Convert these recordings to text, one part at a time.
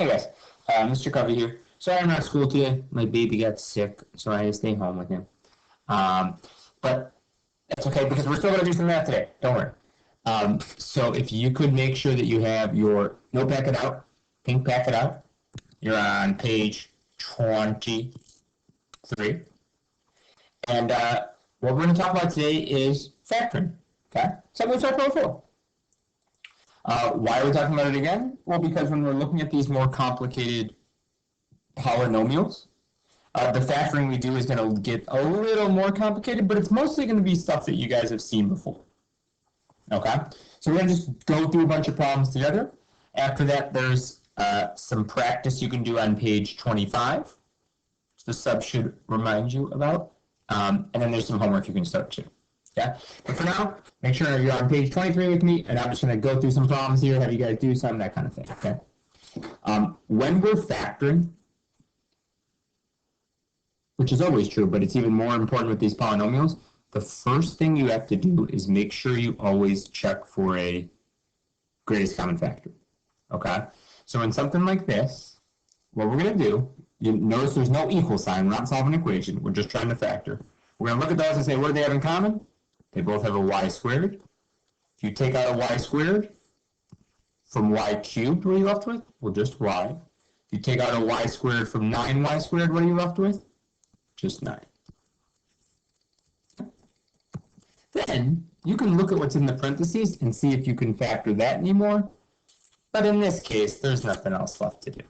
Hey guys, Mr. Covey here. Sorry I'm not at school today. My baby got sick, so I had to stay home with him. But that's okay because we're still going to do some math today. Don't worry. So if you could make sure that you have your note packet out, pink packet out. You're on page 23. And what we're going to talk about today is factoring. Okay? Something we talked about before. Why are we talking about it again? Well, because when we're looking at these more complicated polynomials, the factoring we do is going to get a little more complicated, but it's mostly going to be stuff that you guys have seen before. Okay? So we're going to just go through a bunch of problems together. After that, there's some practice you can do on page 25. So the sub should remind you about. And then there's some homework you can start too. Yeah, but for now, make sure you're on page 23 with me, and I'm just going to go through some problems here, have you guys do some, that kind of thing, okay? When we're factoring, which is always true, but it's even more important with these polynomials, the first thing you have to do is make sure you always check for a greatest common factor, okay? So in something like this, what we're going to do, you notice there's no equal sign, we're not solving an equation, we're just trying to factor. We're going to look at those and say, what do they have in common? They both have a y squared. If you take out a y squared from y cubed, what are you left with? Well, just y. If you take out a y squared from 9y squared, what are you left with? Just 9. Then you can look at what's in the parentheses and see if you can factor that anymore. But in this case, there's nothing else left to do.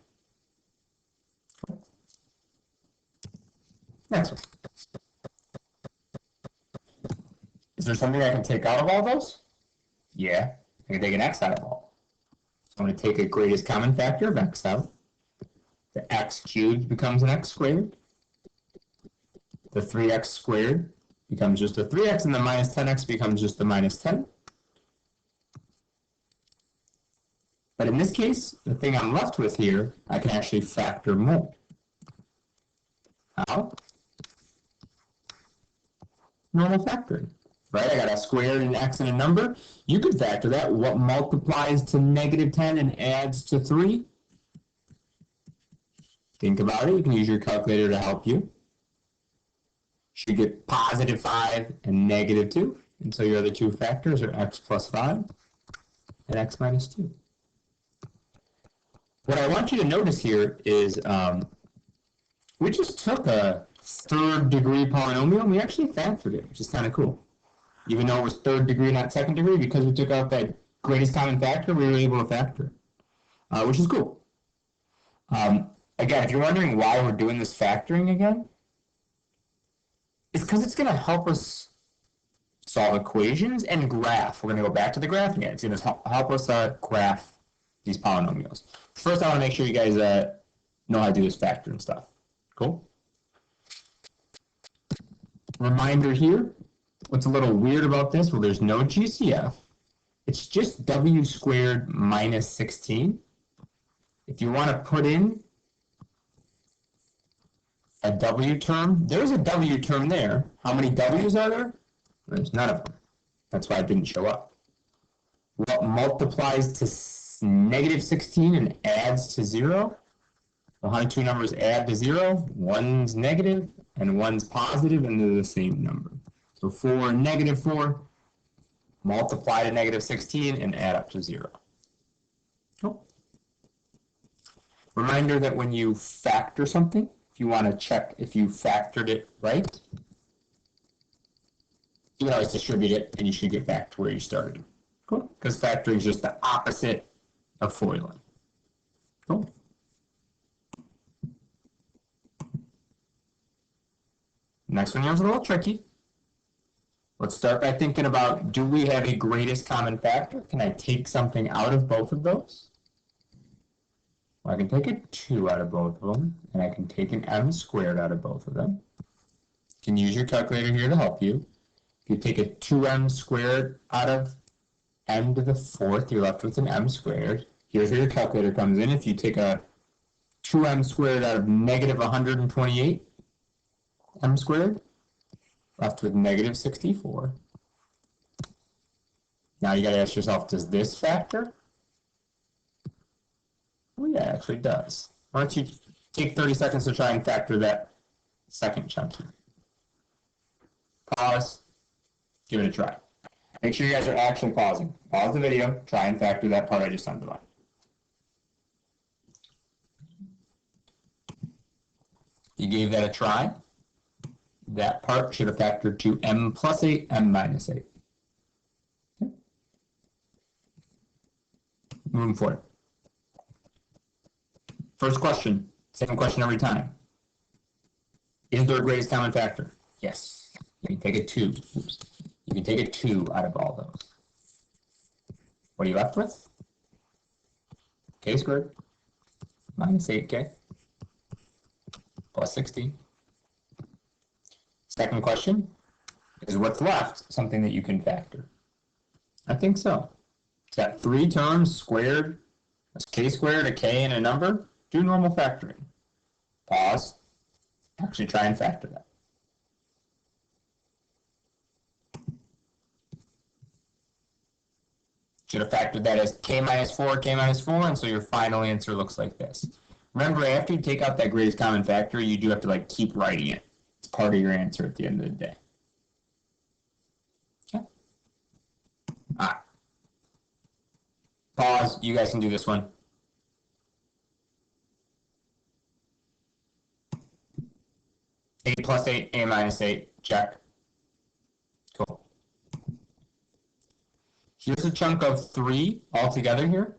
Next one. Is there something I can take out of all those? Yeah, I can take an x out of all. So I'm going to take a greatest common factor of x out. The x cubed becomes an x squared. The 3x squared becomes just a 3x, and the minus 10x becomes just a minus 10. But in this case, the thing I'm left with here, I can actually factor more. How? Normal factoring. Right, I got a square and an x and a number. You could factor that. What multiplies to negative 10 and adds to 3? Think about it. You can use your calculator to help you. Should get positive 5 and negative 2. And so your other two factors are x plus 5 and x minus 2. What I want you to notice here is we just took a third degree polynomial and we actually factored it, which is kind of cool. Even though it was third degree, not second degree, because we took out that greatest common factor, we were able to factor it, which is cool. Again, if you're wondering why we're doing this factoring again, it's because it's going to help us solve equations and graph. We're going to go back to the graph again. It's going to help us graph these polynomials. First, I want to make sure you guys know how to do this factoring stuff. Cool? Reminder here. What's a little weird about this? Well, there's no GCF. It's just w squared minus 16. If you want to put in a w term, there's a w term there. How many w's are there? There's none of them. That's why it didn't show up. What multiplies to negative 16 and adds to 0? Well, how do two numbers add to 0? One's negative and one's positive, and they're the same number. So 4 and negative 4, multiply to negative 16 and add up to 0. Cool. Reminder that when you factor something, if you want to check if you factored it right, you can always distribute it and you should get back to where you started. Cool. Because factoring is just the opposite of FOILing. Cool. Next one is a little tricky. Let's start by thinking about, do we have a greatest common factor? Can I take something out of both of those? Well, I can take a 2 out of both of them, and I can take an m squared out of both of them. You can use your calculator here to help you. If you take a 2m squared out of m to the 4th, you're left with an m squared. Here's where your calculator comes in. If you take a 2m squared out of negative 128 m squared, left with negative 64. Now you got to ask yourself, does this factor? Oh yeah, it actually does. Why don't you take 30 seconds to try and factor that second chunk here. Pause, give it a try. Make sure you guys are actually pausing. Pause the video, try and factor that part I just underlined. You gave that a try. That part should have factored to m plus 8, m minus 8. Okay. Moving forward. First question, same question every time. Is there a greatest common factor? Yes. You can take a 2. Oops. You can take a 2 out of all those. What are you left with? K squared minus 8k plus 16. Second question, is what's left something that you can factor? I think so. It's got 3 terms squared. That's k squared, a k, and a number. Do normal factoring. Pause. Actually try and factor that. Should have factored that as k minus 4, and so your final answer looks like this. Remember, after you take out that greatest common factor, you do have to like keep writing it. It's part of your answer at the end of the day. Okay. All right. Pause. You guys can do this one. A plus 8, a minus 8, check. Cool. Here's a chunk of 3 altogether here.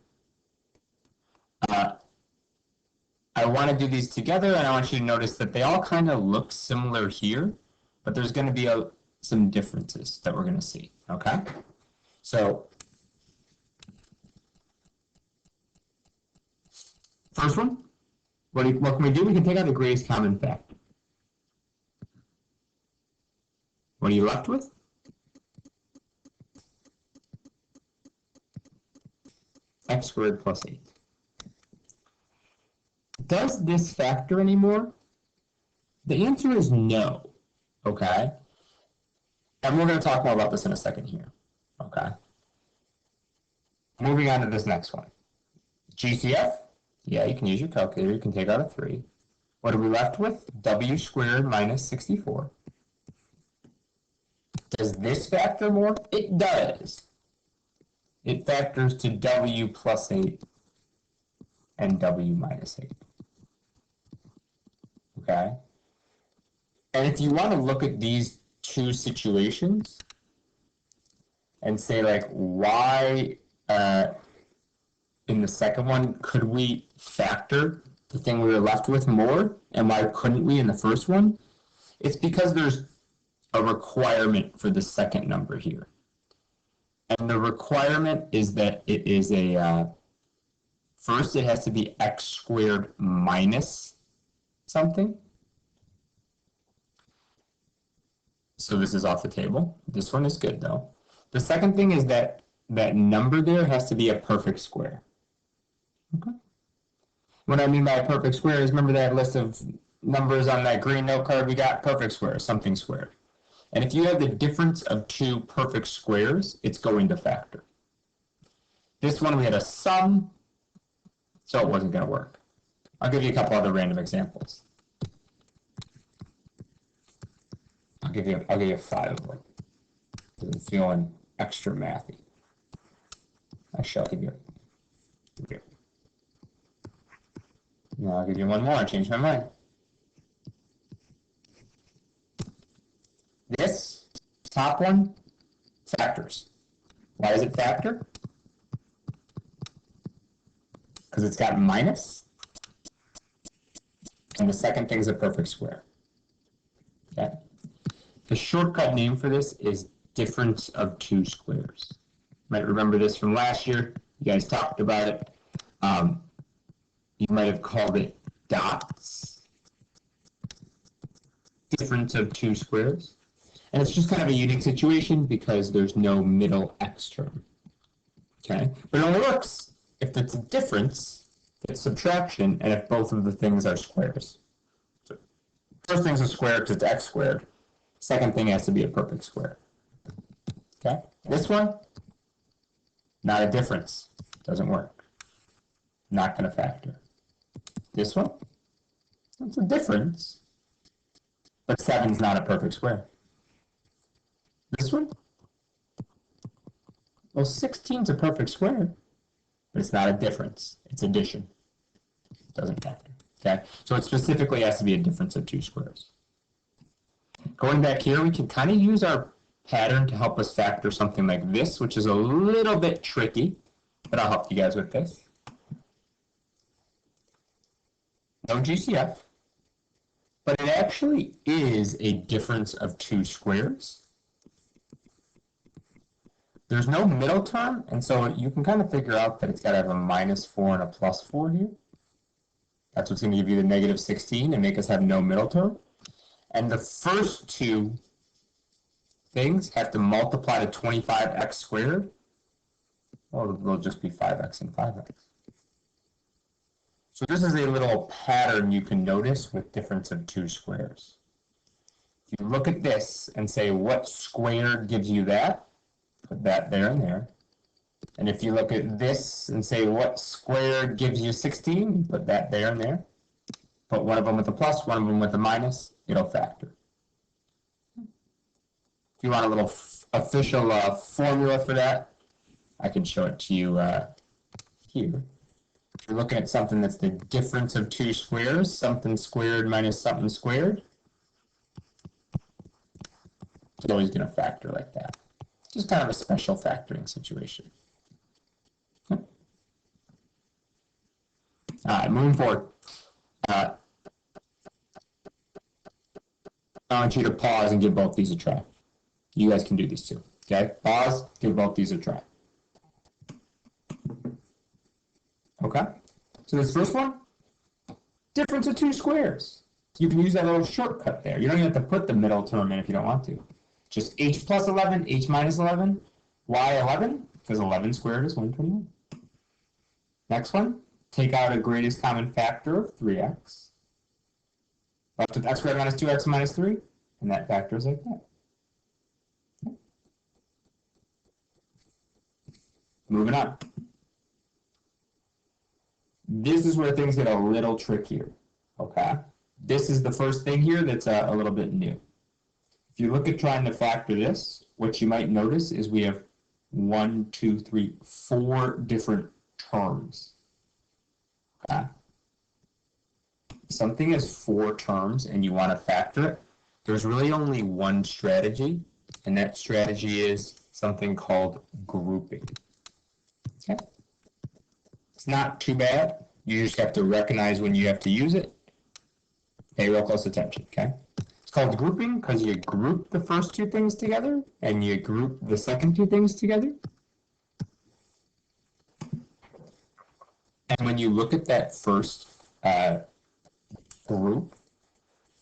I want to do these together, and I want you to notice that they all kind of look similar here, but there's going to be some differences that we're going to see, okay? So, first one, what can we do? We can take out the greatest common factor. What are you left with? X squared plus 8. Does this factor anymore? The answer is no, okay? And we're going to talk more about this in a second here, okay? Moving on to this next one. GCF, yeah, you can use your calculator. You can take out a 3. What are we left with? W squared minus 64. Does this factor more? It does. It factors to W plus 8 and W minus 8. Okay? And if you want to look at these two situations and say, like, why in the second one could we factor the thing we were left with more, and why couldn't we in the first one? It's because there's a requirement for the second number here. And the requirement is that it is a, first it has to be x squared minus something. So this is off the table. This one is good though. The second thing is that that number there has to be a perfect square. Okay. What I mean by a perfect square is, remember that list of numbers on that green note card we got? Perfect square, something squared. And if you have the difference of two perfect squares, it's going to factor. This one we had a sum, so it wasn't going to work. I'll give you a couple other random examples. I'll give you 5 of them. I'm feeling extra mathy. I shall give you. Now I'll give you one more. I changed my mind. This top one factors. Why does it factor? Because it's got minus, and the second thing is a perfect square. Okay. The shortcut name for this is difference of two squares. You might remember this from last year. You guys talked about it. You might have called it dots. Difference of two squares. And it's just kind of a unique situation because there's no middle x term. Okay? But it only works if it's a difference, it's subtraction, and if both of the things are squares. So first thing's a square because it's x squared. Second thing has to be a perfect square. Okay? This one, not a difference. Doesn't work. not going to factor. This one, that's a difference, but 7's not a perfect square. This one, well, 16's a perfect square, but it's not a difference. It's addition. It doesn't factor. Okay, so it specifically has to be a difference of 2 squares. Going back here, we can kind of use our pattern to help us factor something like this, which is a little bit tricky, but I'll help you guys with this. No GCF, but it actually is a difference of 2 squares. There's no middle term, and so you can kind of figure out that it's got to have a -4 and a +4 here. That's what's going to give you the -16 and make us have no middle term. And the first 2 things have to multiply to 25x squared. Well, they'll just be 5x and 5x. So this is a little pattern you can notice with difference of 2 squares. If you look at this and say what squared gives you that, put that there and there. And if you look at this and say what squared gives you 16, put that there and there. Put one of them with a plus, one of them with a minus, it'll factor. If you want a little official formula for that, I can show it to you here. If you're looking at something that's the difference of 2 squares, something squared minus something squared, it's always going to factor like that. Just kind of a special factoring situation. All right, moving forward. I want you to pause and give both these a try. You guys can do these too. Okay, pause, give both these a try. Okay, so this first one, difference of 2 squares. You can use that little shortcut there. You don't even have to put the middle term in if you don't want to. Just h plus 11, h minus 11, y 11, because 11 squared is 121. Next one, take out a greatest common factor of 3x. Left with x squared minus 2x minus 3, and that factors like that. Okay. Moving on. This is where things get a little trickier, okay? This is the first thing here that's a little bit new. If you look at trying to factor this, what you might notice is we have 1, 2, 3, 4 different terms. Okay? Something has 4 terms and you want to factor it, there's really only one strategy, and that strategy is something called grouping. Okay? It's not too bad. You just have to recognize when you have to use it. Pay real close attention, okay? It's called grouping because you group the first 2 things together and you group the second 2 things together. And when you look at that first group,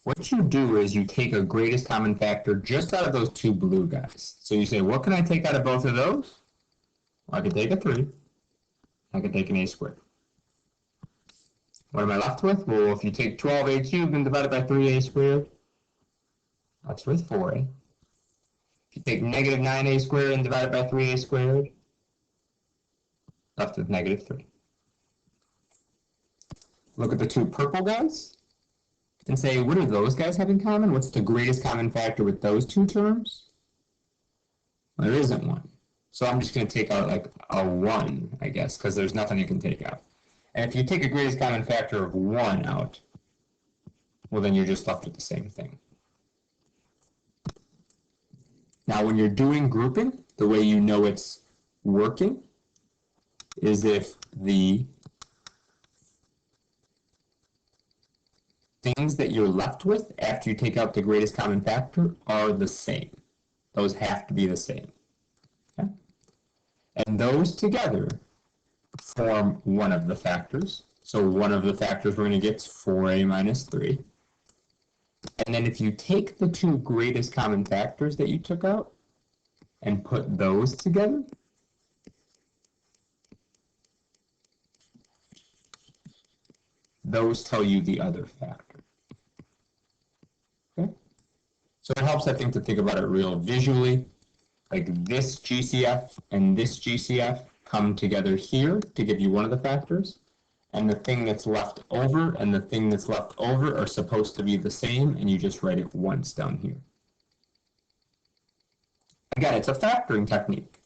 what you do is you take a greatest common factor just out of those 2 blue guys. So you say, what can I take out of both of those? Well, I can take a 3. I can take an a squared. What am I left with? Well, if you take 12a cubed and divide it by 3a squared, that's with 4a. If you take negative 9a squared and divide it by 3a squared, left with negative 3. Look at the 2 purple guys and say, what do those guys have in common? What's the greatest common factor with those 2 terms? Well, there isn't one. So I'm just going to take out like a 1, I guess, because there's nothing you can take out. And if you take a greatest common factor of 1 out, well, then you're just left with the same thing. Now, when you're doing grouping, the way you know it's working is if the things that you're left with after you take out the greatest common factor are the same. Those have to be the same. Okay? And those together form one of the factors. So one of the factors we're going to get is 4a minus 3. And then if you take the 2 greatest common factors that you took out and put those together, those tell you the other factor. Okay? So it helps, I think, to think about it real visually. Like this GCF and this GCF come together here to give you one of the factors, and the thing that's left over and the thing that's left over are supposed to be the same, and you just write it once down here. Again, it's a factoring technique.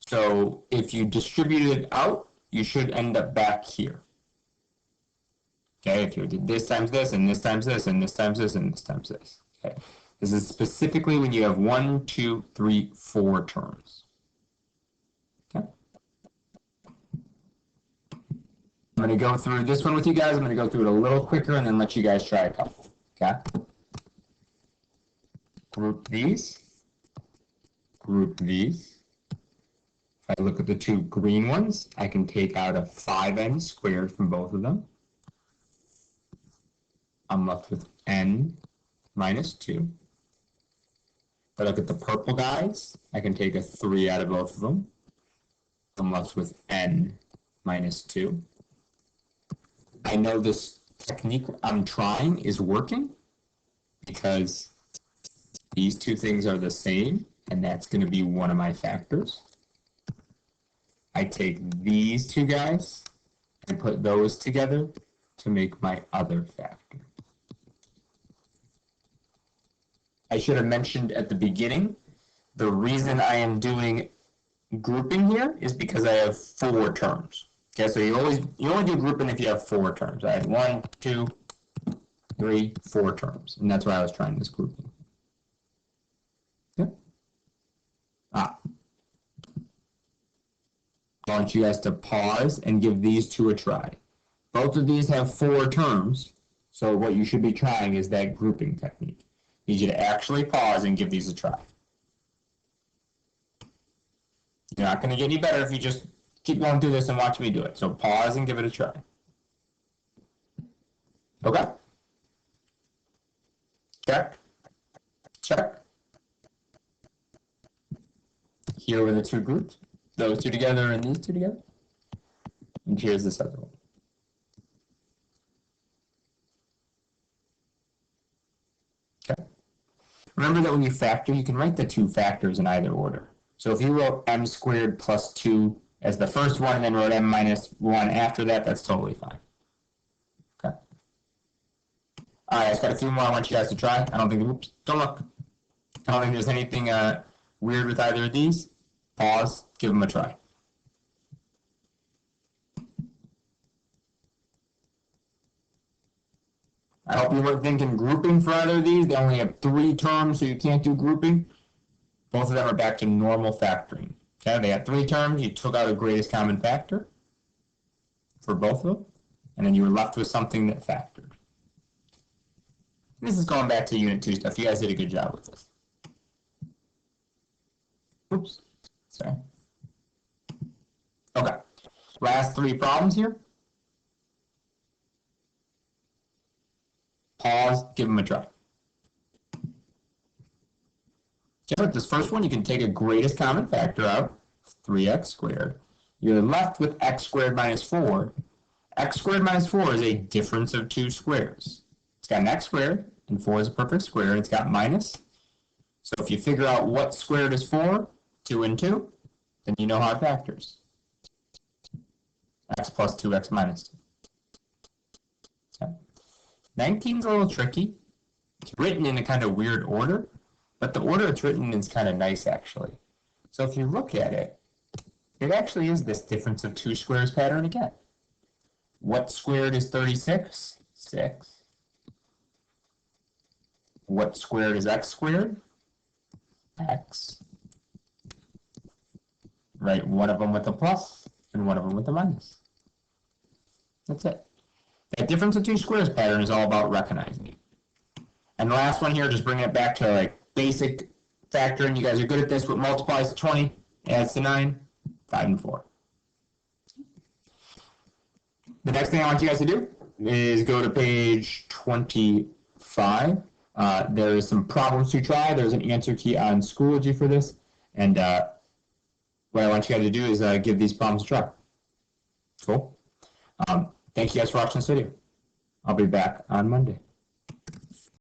So if you distribute it out, you should end up back here. Okay, if you did this times this, and this times this, and this times this, and this times this. Okay, this is specifically when you have 1, 2, 3, 4 terms. Okay. I'm going to go through this one with you guys. I'm going to go through it a little quicker and then let you guys try a couple. Okay. Group these. Group these. If I look at the two green ones, I can take out a 5n squared from both of them. I'm left with n minus 2. If I look at the purple guys, I can take a 3 out of both of them. I'm left with n minus 2. I know this technique I'm trying is working because these two things are the same, and that's going to be one of my factors. I take these two guys and put those together to make my other factor. I should have mentioned at the beginning, the reason I am doing grouping here is because I have 4 terms. Okay, so you only do grouping if you have 4 terms. I have 1, 2, 3, 4 terms, and that's why I was trying this grouping. Okay. I want you guys to pause and give these two a try. Both of these have 4 terms, so what you should be trying is that grouping technique. I need you to actually pause and give these a try. You're not going to get any better if you just keep going through this and watch me do it. So pause and give it a try. Okay? Check. Check. Here were the two groups. Those two together and these two together. And here's this other one. Okay. Remember that when you factor, you can write the two factors in either order. So if you wrote m squared plus 2 as the first one and then wrote m minus 1 after that, that's totally fine. Okay. All right, I just got a few more I want you guys to try. I don't think, oops, don't look. I don't think there's anything weird with either of these. Pause, give them a try. I hope you weren't thinking grouping for either of these. They only have 3 terms, so you can't do grouping. Both of them are back to normal factoring. Okay, they had 3 terms. You took out a greatest common factor for both of them, and then you were left with something that factored. This is going back to Unit 2 stuff. You guys did a good job with this. Oops, sorry. Okay, last 3 problems here. Pause, give them a try. So with this first one, you can take a greatest common factor out, 3x squared. You're left with x squared minus 4. X squared minus 4 is a difference of 2 squares. It's got an x squared, and 4 is a perfect square, and it's got minus. So if you figure out what squared is 4, 2 and 2, then you know how it factors. X plus 2x minus 2. Okay. 19 is a little tricky. It's written in a kind of weird order, but the order it's written in is kind of nice, actually. So if you look at it, it actually is this difference of 2 squares pattern again. What squared is 36? 6. What squared is x squared? X. Write one of them with a plus and one of them with a minus. That's it. That difference of 2 squares pattern is all about recognizing it. And the last one here, just bringing it back to like basic factoring. You guys are good at this. What multiplies to 20, adds to 9, 5 and 4. The next thing I want you guys to do is go to page 25. There is some problems to try. There's an answer key on Schoology for this. And what I want you guys to do is give these problems a try. Cool. Thank you guys for watching this video. I'll be back on Monday.